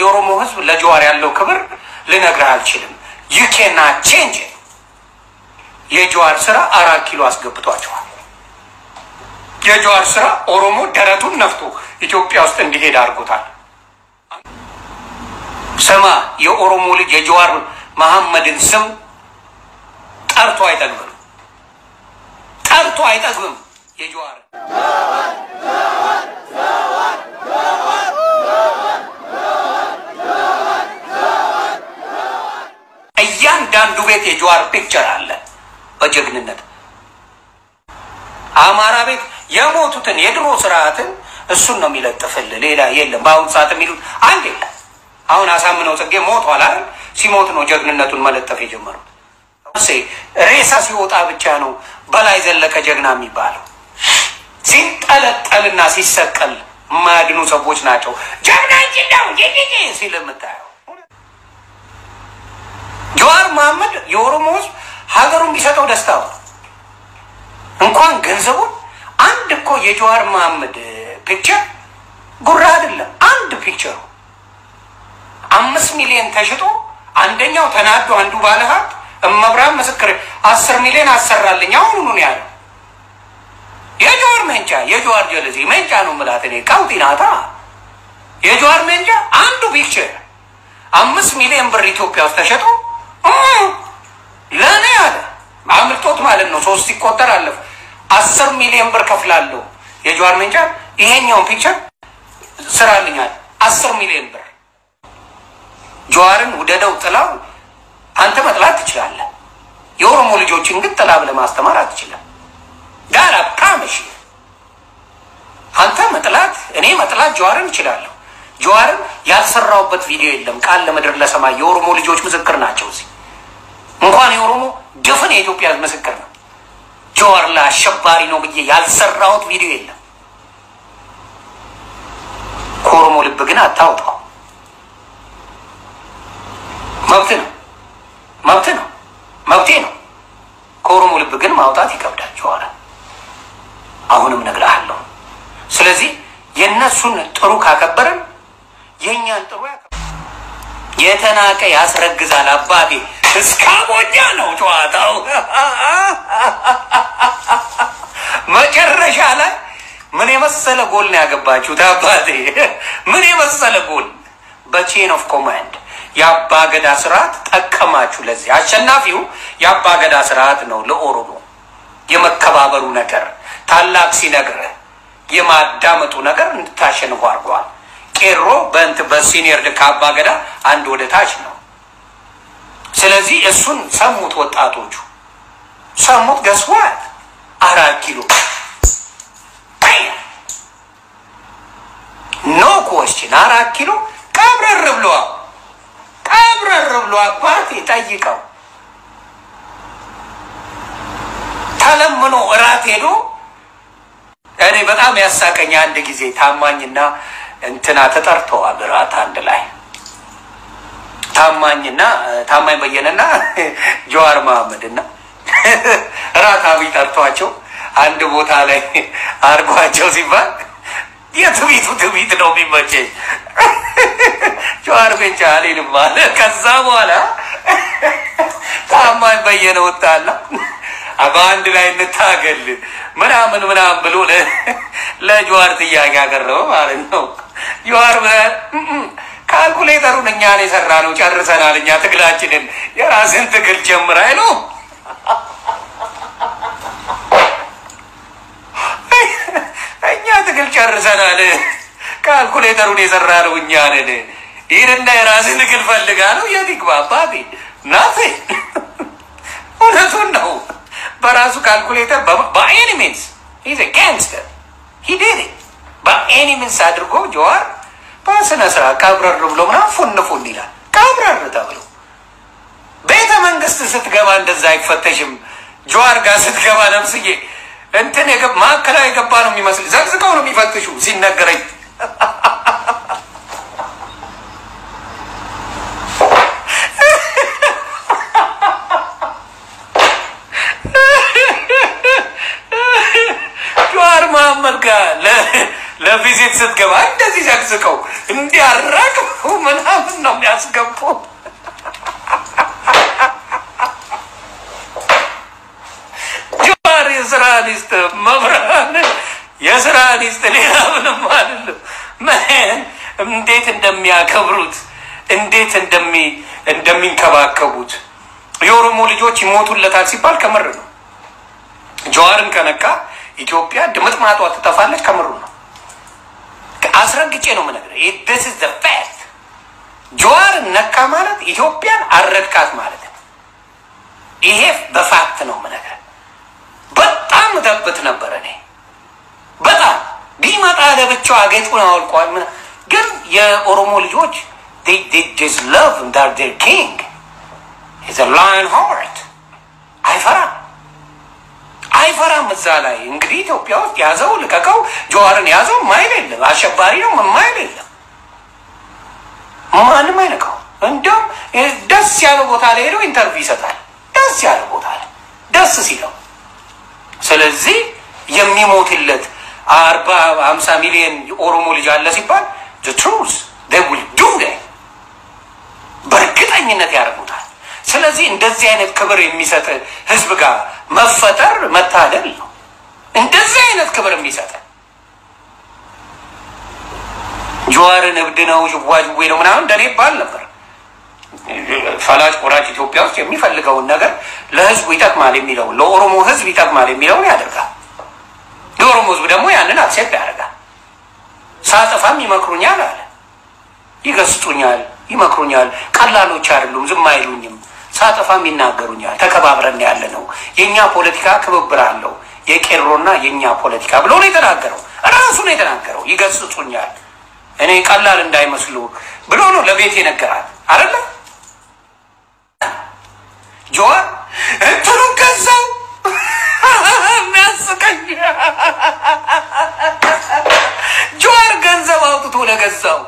የኦሮሞ ህዝብ ለጀዋር ያለው ክብር ልነግርህ አልችልም። you cannot change it። የጀዋር ስራ 4 ኪሎ አስገብቷቸዋል። የጀዋር ስራ ኦሮሞ ደረቱን ነፍቶ ኢትዮጵያ ውስጥ እንዲሄድ አድርጎታል። ስማ የኦሮሞ ልጅ የጀዋር መሐመድን ስም ጠርቶ አይጠግብም የጀዋር እያንዳንዱ ቤት የጀዋር ፒክቸር አለ በጀግንነት አማራ ቤት የሞቱትን የድሮ ስርዓትን እሱን ነው የሚለጥፍልህ ሌላ የለም። በአሁን ሰዓት የሚሉት አንድ የለም። አሁን አሳምነው ጽጌ ሞቷል አይደል? ሲሞት ነው ጀግንነቱን መለጠፍ የጀመሩት። ሬሳ ሲወጣ ብቻ ነው በላይ ዘለቀ ጀግና የሚባለው። ሲንጠለጠልና ሲሰቀል ማድኑ ሰዎች ናቸው ጀግና እንጂው ይይይ ሲለምታው። ጀዋር መሐመድ የኦሮሞ ህዝብ ሀገሩን ቢሰጠው ደስታው እንኳን ገንዘቡን አንድ እኮ የጀዋር መሐመድ ፒክቸር ጉራ አይደለም። አንድ ፒክቸሩ 5 ሚሊዮን ተሽጦ አንደኛው ተናዶ አንዱ ባለሀብት እመብራን መስክር 10 ሚሊዮን አሰራልኝ አሁን ነው ያለው። የጀዋር መንጫ የጀዋር ጀለዚ መንጫ ነው ማለት እኔ ካውቲናታ የጀዋር መንጫ አንዱ ፒክቸር 5 ሚሊዮን ብር ኢትዮጵያ ውስጥ ተሽጦ ለኔ ያለ አምልጦት ማለት ነው 3 ሲቆጠር አለፈ 10 ሚሊዮን ብር ከፍላለሁ የጀዋር መንጫ ይሄኛው ፒክቸር ስራልኛል 10 ሚሊዮን ብር። ጀዋርን ወደደው ጥላው አንተ መጥላት ትችላለህ። የኦሮሞ ልጆችን ግን ጥላ ብለህ ማስተማር አትችልም። ጋራ ፕሮሚስ አንተ መጥላት እኔ መጥላት ጀዋርን እችላለሁ። ጀዋርን ያልሰራውበት ቪዲዮ የለም። ቃል ለምድር ለሰማይ የኦሮሞ ልጆች ምስክር ናቸው። እዚህ እንኳን የኦሮሞ ድፍን የኢትዮጵያ ምስክር ነው። ጀዋር ለአሸባሪ ነው ብዬ ያልሰራውት ቪዲዮ የለም። ከኦሮሞ ልብ ግን አታውጣው። መብቴ ነው። ከኦሮሞ ልብ ግን ማውጣት ይከብዳቸዋል። አሁንም ነግርሃለሁ። ስለዚህ የነሱን ጥሩ ካከበረን የኛን ጥሩ የተናቀ ያስረግዛል አባቴ እስካቦኛ ነው ጨዋታው። መጨረሻ ላይ ምን የመሰለ ጎል ነው ያገባችሁት አባቴ። ምን የመሰለ ጎል በቼን ኦፍ ኮማንድ የአባገዳ ስርዓት ጠቀማችሁ። ለዚህ አሸናፊው የአባገዳ ስርዓት ነው። ለኦሮሞ የመከባበሩ ነገር ታላቅ ሲነግርህ የማዳመጡ ነገር እንድታሸንፉ አድርጓል። ቄሮ በሲኒየር ከአባገዳ አንድ ወደ ታች ነው። ስለዚህ እሱን ሰሙት ወጣቶቹ ሰሙት። ገስዋት 4 ኪሎ ኖ ኮስችን 4 ኪሎ ቀብረር ብሎ አባቴ ጠይቀው ተለምኖ እራት ሄዶ እኔ በጣም ያሳቀኝ አንድ ጊዜ ታማኝና እንትና ተጠርተዋል እራት አንድ ላይ ታማኝ በየነና ጀዋር መሐመድና እራት አብይ ጠርቷቸው አንድ ቦታ ላይ አርጓቸው ሲባል የትዊት ነው የሚመቸኝ ጀዋር ብቻ አለኝ ማለት ከዛ በኋላ ታማኝ በየነ ወጣና በአንድ ላይ እንታገል ምናምን ብሎ ለጀዋር ጥያቄ አቀረበ ማለት ነው። ጀዋር ካልኩሌተሩን እኛ ነው የሰራነው ጨርሰናል። እኛ ትግላችንን የራስን ትግል ጀምራይ ነው እኛ ትግል ጨርሰናል። ካልኩሌተሩን የሰራነው እኛ ነን። ይሄንና የራስን ትግል ፈልጋ ነው የትግባ አባቴ ናቴ እውነቱን ነው። በራሱ ካልኩሌተር በኤኒ ሚንስ he's a gangster he did it በኤኒ ሚንስ አድርጎ ጀዋር በስነ ስርዓት ቀብረር ብሎ ምናምን ፉን ይላል። ቀብረር ተብሎ ቤተ መንግስት ስትገባ እንደዛ አይፈተሽም። ጀዋር ጋር ስትገባ ነፍስዬ እንትን ማዕከላዊ የገባ ነው የሚመስል ዘግዝቀው ነው የሚፈትሹ ሲነገረኝ ጀዋር መሐመድ ጋር ለቪዚት ስትገባ እንደዚህ ዘግዝቀው እንዲያራቅ ምናምን ያስገቡ ጀዋር የስራ ሊስት መብራን የስራ ሊስት ሌላ ምንም አይደለም። እንዴት እንደሚያከብሩት እንዴት እንደሚንከባከቡት የኦሮሞ ልጆች ይሞቱለታል ሲባል ከምር ነው። ጀዋርን ከነካ ኢትዮጵያ ድምጥማጧ ትጠፋለች ከምሩ ነው። አስረግጬ ነው የምነግርህ። this is the fact። ጀዋርን ነካ ማለት ኢትዮጵያን አረድካት ማለት ነው። ይሄ በፋክት ነው የምነግርህ። በጣም ደብት ነበር እኔ በጣም ቢመጣ ለብቻው አገጩን አወልቋል። ግን የኦሮሞ ልጆች they just love him, that their king. He's a lion heart. አይፈራም እዛ ላይ እንግዲህ ኢትዮጵያ ውስጥ ያዘው ልቀቀው ጀዋርን ያዘው ማይል የለም። አሸባሪ ነው ማይል የለም። ማንም አይነካው። እንደውም ደስ ያለው ቦታ ላይ ሄዶ ኢንተርቪው ይሰጣል። ደስ ያለው ቦታ ላይ ደስ ሲለው። ስለዚህ የሚሞትለት 40-50 ሚሊዮን ኦሮሞ ልጅ አለ ሲባል the truth they will do that በእርግጠኝነት ያደርጉታል። ስለዚህ እንደዚህ አይነት ክብር የሚሰጥ ህዝብ ጋር መፈጠር መታደል ነው። እንደዚህ አይነት ክብር የሚሰጥ ጀዋርን እብድ ነው ጅዋጅዌ ነው ምናምን እንደኔ ባል ነበር። ፈላጭ ቆራጭ ኢትዮጵያ ውስጥ የሚፈልገውን ነገር ለህዝቡ ይጠቅማል የሚለው ለኦሮሞ ህዝብ ይጠቅማል የሚለውን ያደርጋል። የኦሮሞ ህዝብ ደግሞ ያንን አክሴፕት ያደርጋል። ሳጠፋም ይመክሩኛል አለ ይገስጡኛል ይመክሩኛል። ቀላሎች አይደሉም፣ ዝም አይሉኝም። ሳጠፋም ይናገሩኛል። ተከባብረን ያለ ነው። የኛ ፖለቲካ ክብብር አለው የቄሮና የኛ ፖለቲካ ብሎ ነው የተናገረው። ራሱ ነው የተናገረው። ይገስጡኛል እኔ ቀላል እንዳይመስሉ ብሎ ነው ለቤት የነገራት አይደለ? ጀዋር እንትኑ ገዛው የሚያስቀኝ ጀዋር ገንዘብ አውጥቶ ለገዛው